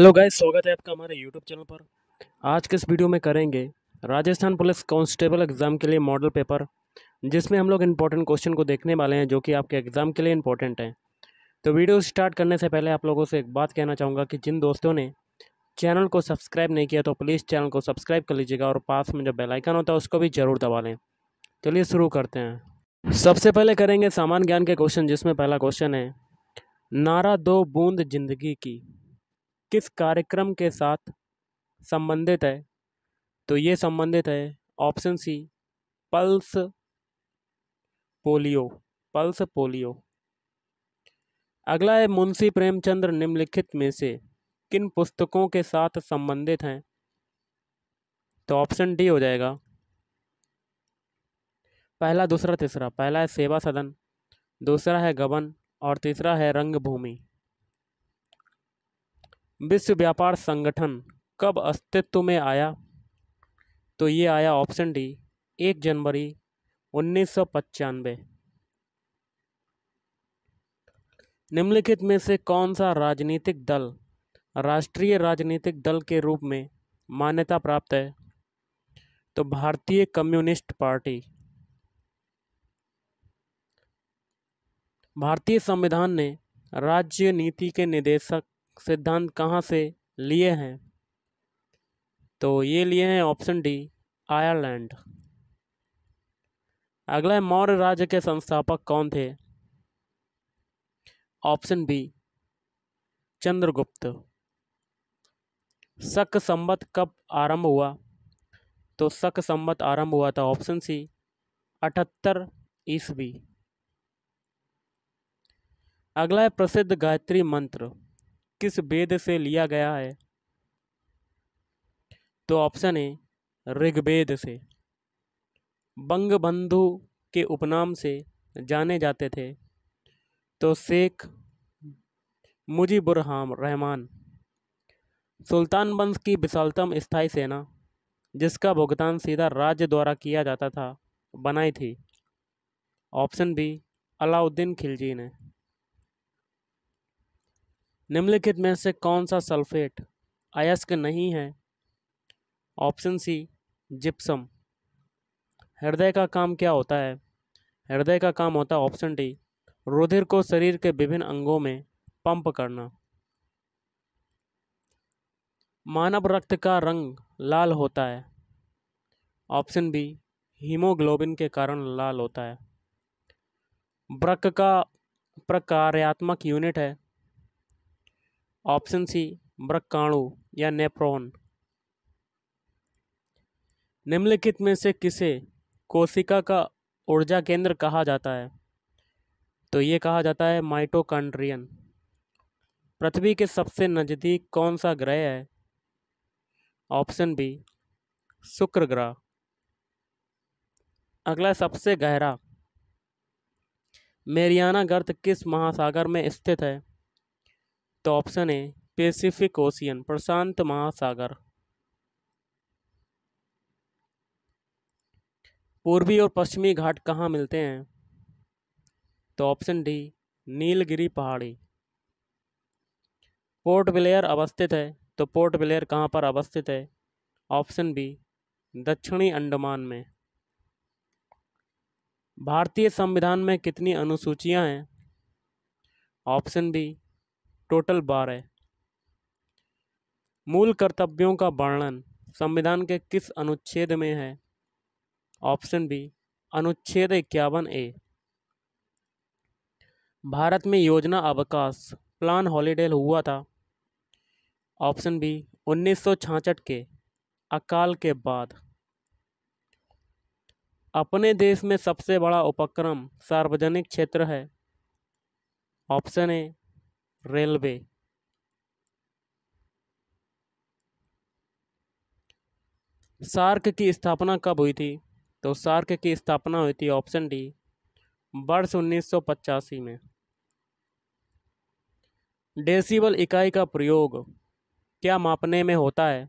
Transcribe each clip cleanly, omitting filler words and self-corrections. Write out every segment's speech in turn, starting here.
Hello guys, स्वागत है आपका हमारे यूट्यूब चैनल पर। आज के इस वीडियो में करेंगे राजस्थान पुलिस कांस्टेबल एग्ज़ाम के लिए मॉडल पेपर, जिसमें हम लोग इंपॉर्टेंट क्वेश्चन को देखने वाले हैं जो कि आपके एग्ज़ाम के लिए इंपॉर्टेंट हैं। तो वीडियो स्टार्ट करने से पहले आप लोगों से एक बात कहना चाहूँगा कि जिन दोस्तों ने चैनल को सब्सक्राइब नहीं किया तो प्लीज़ चैनल को सब्सक्राइब कर लीजिएगा और पास में जो बेल आइकन होता है उसको भी ज़रूर दबा लें। चलिए शुरू करते हैं। सबसे पहले करेंगे सामान्य ज्ञान के क्वेश्चन, जिसमें पहला क्वेश्चन है, नारा दो बूंद जिंदगी की किस कार्यक्रम के साथ संबंधित है? तो ये संबंधित है option C, pulse polio. Pulse polio. अगला है, मुंशी प्रेमचंद्र निम्नलिखित में से किन पुस्तकों के साथ संबंधित हैं? तो ऑप्शन डी हो जाएगा, पहला दूसरा तीसरा। पहला है सेवा सदन, दूसरा है गबन और तीसरा है रंगभूमि। विश्व व्यापार संगठन कब अस्तित्व में आया? तो ये आया ऑप्शन डी, 1 जनवरी 1995। निम्नलिखित में से कौन सा राजनीतिक दल राष्ट्रीय राजनीतिक दल के रूप में मान्यता प्राप्त है? तो भारतीय कम्युनिस्ट पार्टी। भारतीय संविधान ने राज्य नीति के निर्देशक सिद्धांत कहाँ से लिए हैं? तो ये लिए हैं ऑप्शन डी, आयरलैंड। अगला है, मौर्य राज्य के संस्थापक कौन थे? Option B, Chandragupta. शक संवत कब आरंभ हुआ? तो शक संवत आरंभ हुआ था ऑप्शन सी, 78 ईस्वी। अगला है, प्रसिद्ध गायत्री मंत्र किस वेद से लिया गया है? तो ऑप्शन ए, ऋग्वेद से। बंगबंधु के उपनाम से जाने जाते थे तो शेख मुजीबुर रहमान। सुल्तान वंश की विशालतम स्थायी सेना जिसका भुगतान सीधा राज्य द्वारा किया जाता था बनाई थी? ऑप्शन बी, अलाउद्दीन खिलजी ने। निम्नलिखित में से कौन सा सल्फेट अयस्क नहीं है? Option C, gypsum. हृदय का काम क्या होता है? हृदय का काम होता है ऑप्शन डी, रुधिर को शरीर के विभिन्न अंगों में पंप करना। मानव रक्त का रंग लाल होता है? ऑप्शन बी, हीमोग्लोबिन के कारण लाल होता है। वृक्क का प्रकार्यात्मक यूनिट है? ऑप्शन सी, वृक्काणु या नेफ्रॉन। निम्नलिखित में से किसे कोशिका का ऊर्जा केंद्र कहा जाता है? तो ये कहा जाता है माइटोकॉन्ड्रियन। पृथ्वी के सबसे नज़दीक कौन सा ग्रह है? ऑप्शन बी, शुक्र ग्रह। अगला, सबसे गहरा मेरियाना गर्त किस महासागर में स्थित है? तो ऑप्शन ए, पैसिफिक ओशियन, प्रशांत महासागर। पूर्वी और पश्चिमी घाट कहाँ मिलते हैं? तो ऑप्शन डी, नीलगिरी पहाड़ी। पोर्ट ब्लेयर अवस्थित है, तो पोर्ट ब्लेयर कहाँ पर अवस्थित है? ऑप्शन बी, दक्षिणी अंडमान में। भारतीय संविधान में कितनी अनुसूचियां हैं? Option B, total 12। मूल कर्तव्यों का वर्णन संविधान के किस अनुच्छेद में है? ऑप्शन बी, अनुच्छेद 51A। भारत में योजना अवकाश प्लान हॉलीडे हुआ था? ऑप्शन बी, 1966 के अकाल के बाद। अपने देश में सबसे बड़ा उपक्रम सार्वजनिक क्षेत्र है? Option A, railway. सार्क की स्थापना कब हुई थी? तो सार्क की स्थापना हुई थी ऑप्शन डी, वर्ष 1985 में। डेसिबल इकाई का प्रयोग क्या मापने में होता है?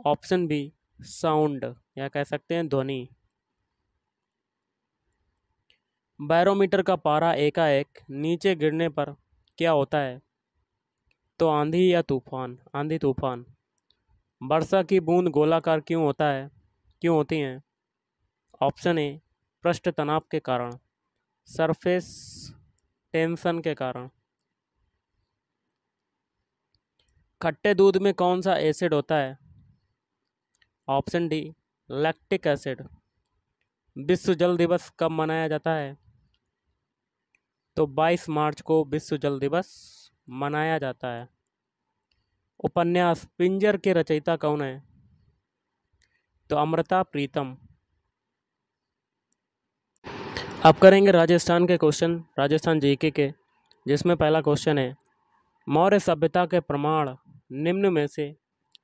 ऑप्शन बी, साउंड या कह सकते हैं ध्वनि। बैरोमीटर का पारा एकाएक नीचे गिरने पर क्या होता है? तो आंधी या तूफान, आंधी तूफान। वर्षा की बूंद गोलाकार क्यों होती हैं? ऑप्शन ए पृष्ठ तनाव के कारण, सरफेस टेंशन के कारण। खट्टे दूध में कौन सा एसिड होता है? Option D lactic acid. विश्व जल दिवस कब मनाया जाता है? तो 22 मार्च को विश्व जल दिवस मनाया जाता है। उपन्यास पिंजर के रचयिता कौन है? तो अमृता प्रीतम। अब करेंगे राजस्थान के क्वेश्चन, राजस्थान जीके के, जिसमें पहला क्वेश्चन है मौर्य सभ्यता के प्रमाण निम्न में से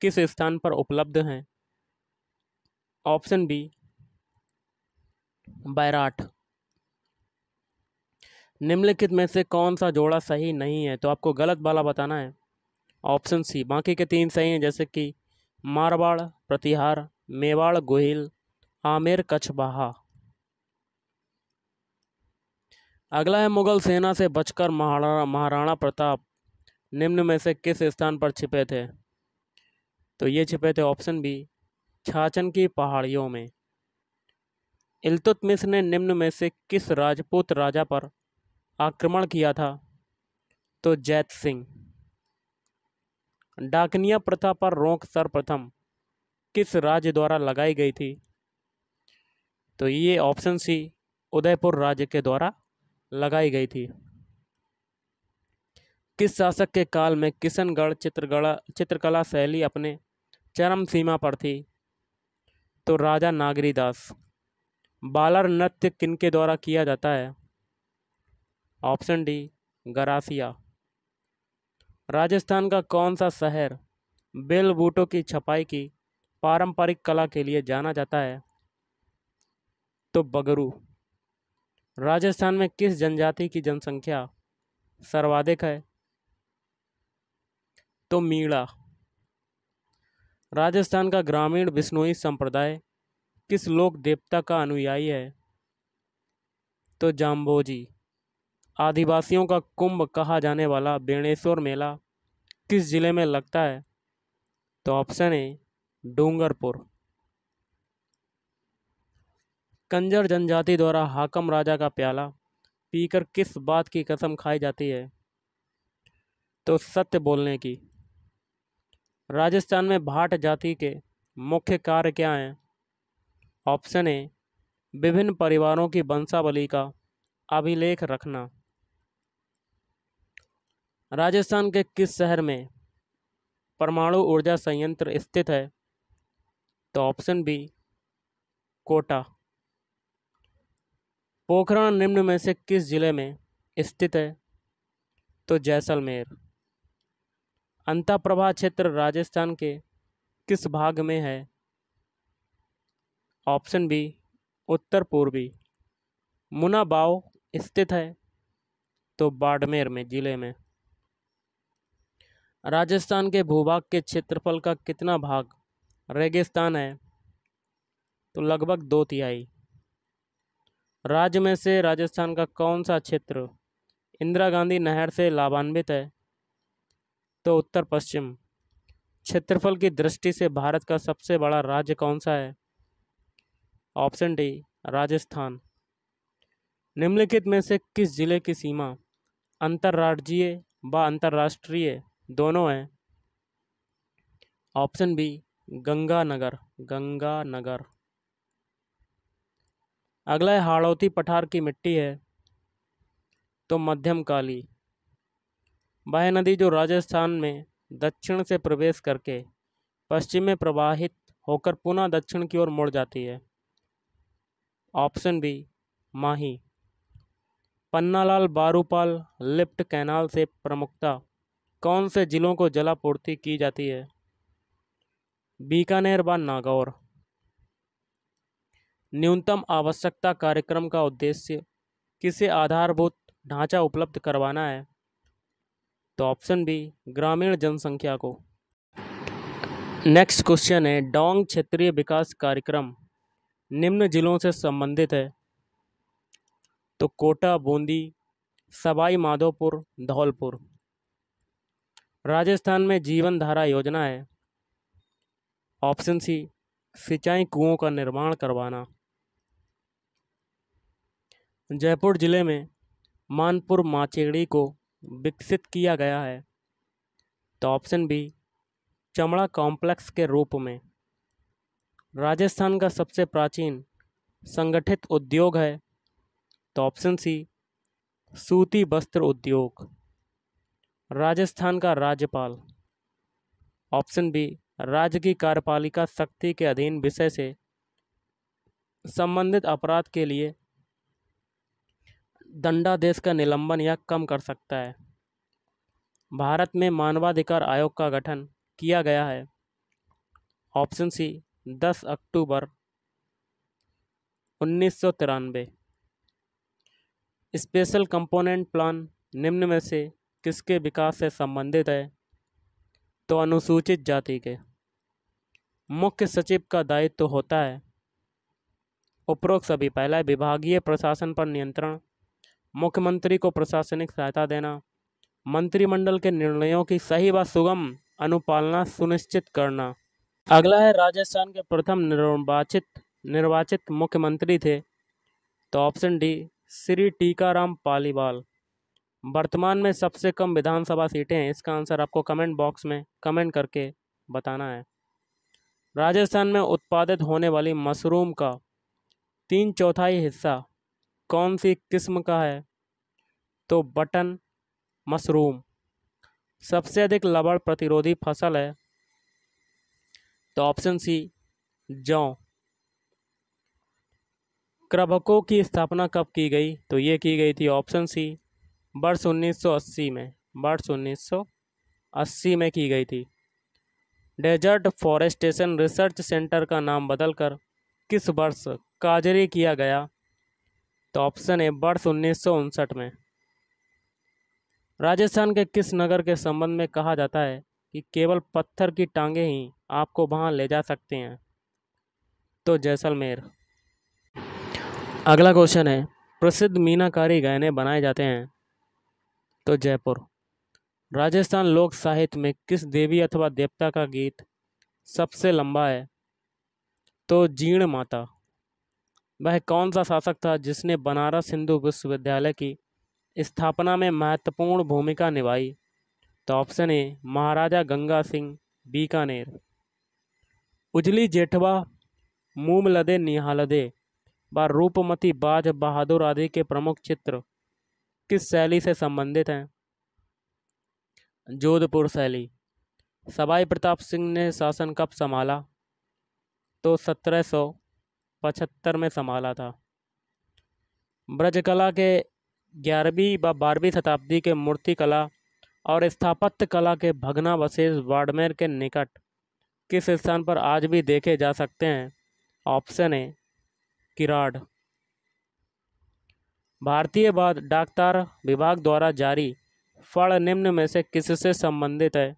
किस स्थान पर उपलब्ध हैं? Option B Bairath. निम्नलिखित में से कौन सा जोड़ा सही नहीं है? तो आपको गलत वाला बताना है। ऑप्शन सी, बाकी के 3 सही हैं, जैसे कि मारवाड़, प्रतिहार, मेवाड़, गोहिल, आमेर, कछवाहा। अगला है मुगल सेना से बचकर महाराणा प्रताप निम्न में से किस स्थान पर छिपे थे? तो ये छिपे थे ऑप्शन बी छाछन की पहाड़ियों में। इल्तुतमिश ने निम्न में से किस राजपूत राजा पर आक्रमण किया था? तो जैत सिंह। डाकनिया प्रथा पर रोक सर्वप्रथम किस राज्य द्वारा लगाई गई थी? तो ये ऑप्शन सी उदयपुर राज्य के द्वारा लगाई गई थी। किस शासक के काल में किशनगढ़ चित्रकला शैली अपने चरम सीमा पर थी? तो राजा नागरीदास। बालर नृत्य किनके द्वारा किया जाता है? Option D Garasia. राजस्थान का कौन सा शहर बेल बूटों की छपाई की पारंपरिक कला के लिए जाना जाता है? तो बगरू। राजस्थान में किस जनजाति की जनसंख्या सर्वाधिक है? तो मीणा। राजस्थान का ग्रामीण बिश्नोई संप्रदाय किस लोक देवता का अनुयायी है? तो जाम्बोजी। आदिवासियों का कुंभ कहा जाने वाला बेणेश्वर मेला किस जिले में लगता है? तो ऑप्शन ए डूंगरपुर। कंजर जनजाति द्वारा हाकम राजा का प्याला पीकर किस बात की कसम खाई जाती है? तो सत्य बोलने की। राजस्थान में भाट जाति के मुख्य कार्य क्या हैं? ऑप्शन ए विभिन्न परिवारों की वंशावली का अभिलेख रखना। राजस्थान के किस शहर में परमाणु ऊर्जा संयंत्र स्थित है? तो ऑप्शन बी कोटा। पोखरण निम्न में से किस जिले में स्थित है? तो जैसलमेर। अंतःप्रभा क्षेत्र राजस्थान के किस भाग में है? ऑप्शन बी उत्तर पूर्वी। मुनाबाव स्थित है? तो बाड़मेर में जिले में। राजस्थान के भूभाग के क्षेत्रफल का कितना भाग रेगिस्तान है? तो लगभग 2/3। राज्य में से राजस्थान का कौन सा क्षेत्र इंदिरा गांधी नहर से लाभान्वित है? तो उत्तर पश्चिम। क्षेत्रफल की दृष्टि से भारत का सबसे बड़ा राज्य कौन सा है? Option D Rajasthan. निम्नलिखित में से किस जिले की सीमा अंतर्राज्यीय व अंतर्राष्ट्रीय दोनों है? Option B Ganganagar. गंगानगर। अगला है हाड़ौती पठार की मिट्टी है? तो मध्यम काली। वह नदी जो राजस्थान में दक्षिण से प्रवेश करके पश्चिम में प्रवाहित होकर पुनः दक्षिण की ओर मुड़ जाती है। ऑप्शन बी माही। पन्नालाल बारूपाल लिफ्ट कैनाल से प्रमुखता कौन से जिलों को जलापूर्ति की जाती है? बीकानेर व नागौर। न्यूनतम आवश्यकता कार्यक्रम का उद्देश्य किसे आधारभूत ढांचा उपलब्ध करवाना है? तो ऑप्शन बी ग्रामीण जनसंख्या को। नेक्स्ट क्वेश्चन है डोंग क्षेत्रीय विकास कार्यक्रम निम्न जिलों से संबंधित है? तो कोटा, बूंदी, सवाई माधोपुर, धौलपुर। राजस्थान में जीवन धारा योजना है। ऑप्शन सी, सिंचाई कुओं का निर्माण करवाना। जयपुर जिले में मानपुर माचेड़ी को विकसित किया गया है। तो ऑप्शन बी, चमड़ा कॉम्प्लेक्स के रूप में। राजस्थान का सबसे प्राचीन संगठित उद्योग है। तो ऑप्शन सी, सूती वस्त्र उद्योग। राजस्थान का राज्यपाल। ऑप्शन बी, राज्य की कार्यपालिका शक्ति के अधीन विषय से संबंधित अपराध के लिए दंडादेश का निलंबन या कम कर सकता है। भारत में मानवाधिकार आयोग का गठन किया गया है। ऑप्शन सी, 10 अक्टूबर 1993। स्पेशल कंपोनेंट प्लान निम्न में से किसके विकास से संबंधित है? तो अनुसूचित जाति के। मुख्य सचिव का दायित्व होता है उपरोक्त सभी। पहला है विभागीय प्रशासन पर नियंत्रण, मुख्यमंत्री को प्रशासनिक सहायता देना, मंत्रिमंडल के निर्णयों की सही व सुगम अनुपालना सुनिश्चित करना। अगला है राजस्थान के प्रथम निर्वाचित मुख्यमंत्री थे। तो ऑप्शन डी, श्री टीकाराम पालीवाल। वर्तमान में सबसे कम विधानसभा सीटें हैं। इसका आंसर आपको कमेंट बॉक्स में कमेंट करके बताना है। राजस्थान में उत्पादित होने वाली मशरूम का 3/4 हिस्सा कौन सी किस्म का है? तो बटन मशरूम। सबसे अधिक लवण प्रतिरोधी फसल है। तो ऑप्शन सी, जौ। क्रभकों की स्थापना कब की गई? तो ये की गई थी ऑप्शन सी, वर्ष 1980 में। वर्ष 1980 में की गई थी। डेजर्ट फॉरेस्टेशन रिसर्च सेंटर का नाम बदलकर किस वर्ष काजरी किया गया? तो ऑप्शन ए, वर्ष 1959 में। राजस्थान के किस नगर के संबंध में कहा जाता है कि केवल पत्थर की टांगे ही आपको वहां ले जा सकते हैं? तो जैसलमेर। अगला क्वेश्चन है, प्रसिद्ध मीनाकारी गहने बनाए जाते हैं? तो जयपुर। राजस्थान लोक साहित्य में किस देवी अथवा देवता का गीत सबसे लंबा है? तो जीण माता। वह कौन सा शासक था जिसने बनारस हिंदू विश्वविद्यालय की स्थापना में महत्वपूर्ण भूमिका निभाई? तो ऑप्शन ए, महाराजा गंगा सिंह बीकानेर। उजली जेठवा, मूमलदे निहालदे व रूपमती बाज बहादुर आदि के प्रमुख चित्र किस शैली से संबंधित हैं? जोधपुर शैली। सवाई प्रताप सिंह ने शासन कब संभाला? तो 1775 में संभाला था। ब्रजकला के 11वीं व 12वीं शताब्दी के मूर्तिकला और स्थापत्य कला के भग्नावशेष बाड़मेर के निकट किस स्थान पर आज भी देखे जा सकते हैं? Option A, किराड़। भारतीय डाकतार विभाग द्वारा जारी फड़ निम्न में से किससे संबंधित है?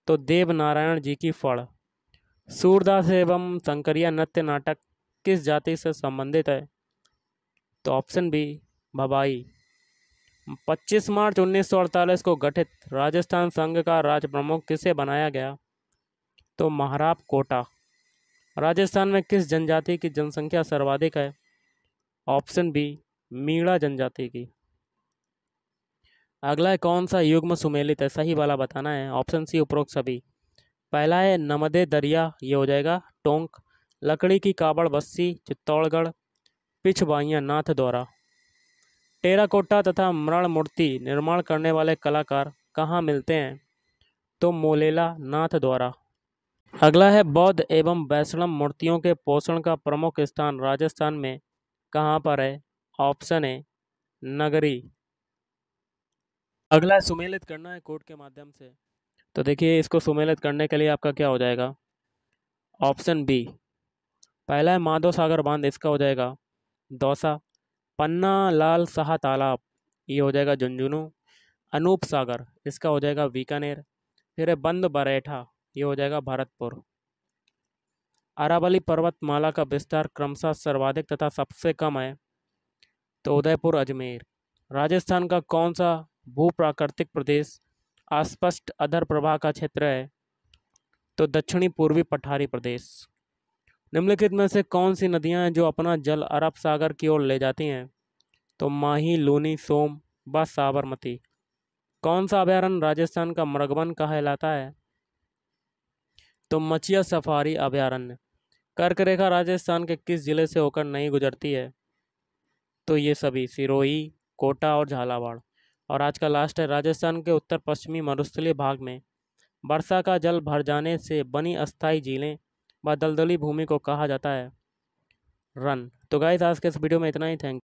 तो देवनारायण जी की फड़। सूरदास एवं शंकरिया नृत्य नाटक किस जाति से संबंधित है? तो ऑप्शन बी, भबाई। 25 मार्च 1948 को गठित राजस्थान संघ का राज्य प्रमुख किसे बनाया गया? तो महाराव कोटा। राजस्थान में किस जनजाति की जनसंख्या सर्वाधिक है? ऑप्शन बी, मीणा जनजाति की। अगला है, कौन सा युग्म सुमेलित है? सही वाला बताना है। ऑप्शन सी, उपरोक्त सभी। पहला है नमदे दरिया, ये हो जाएगा टोंक। लकड़ी की काबड़ बस्सी, चित्तौड़गढ़। पिछवाइयाँ नाथ द्वारा। टेराकोटा तथा मृण मूर्ति निर्माण करने वाले कलाकार कहाँ मिलते हैं? तो मोलेला नाथ द्वारा। अगला है, बौद्ध एवं वैष्णव मूर्तियों के पोषण का प्रमुख स्थान राजस्थान में कहाँ पर है? ऑप्शन ए, नगरी। अगला है, सुमेलित करना है कोड के माध्यम से। तो देखिए, इसको सुमेलित करने के लिए आपका क्या हो जाएगा? Option B. पहला है माधव सागर बांध, इसका हो जाएगा दौसा। पन्ना लाल शाह तालाब, ये हो जाएगा झुंझुनू। अनूप सागर, इसका हो जाएगा बीकानेर। फिर है बंद बरेठा, ये हो जाएगा भरतपुर। अरावली पर्वतमाला का विस्तार क्रमशः सर्वाधिक तथा सबसे कम है? तो उदयपुर अजमेर। राजस्थान का कौन सा भू प्राकृतिक प्रदेश अस्पष्ट अधर प्रवाह का क्षेत्र है? तो दक्षिणी पूर्वी पठारी प्रदेश। निम्नलिखित में से कौन सी नदियां हैं जो अपना जल अरब सागर की ओर ले जाती हैं? तो माही, लूनी, सोम व साबरमती। कौन सा अभयारण्य राजस्थान का मृगवन कहलाता है? तो मचिया सफारी अभयारण्य। कर्क रेखा राजस्थान के किस जिले से होकर नहीं गुजरती है? तो ये सभी सिरोही, कोटा और झालावाड़। और आज का लास्ट है, राजस्थान के उत्तर पश्चिमी मरुस्थलीय भाग में वर्षा का जल भर जाने से बनी अस्थायी झीलें व दलदली भूमि को कहा जाता है? रन। तो गाइस, आज के इस वीडियो में इतना ही। थैंक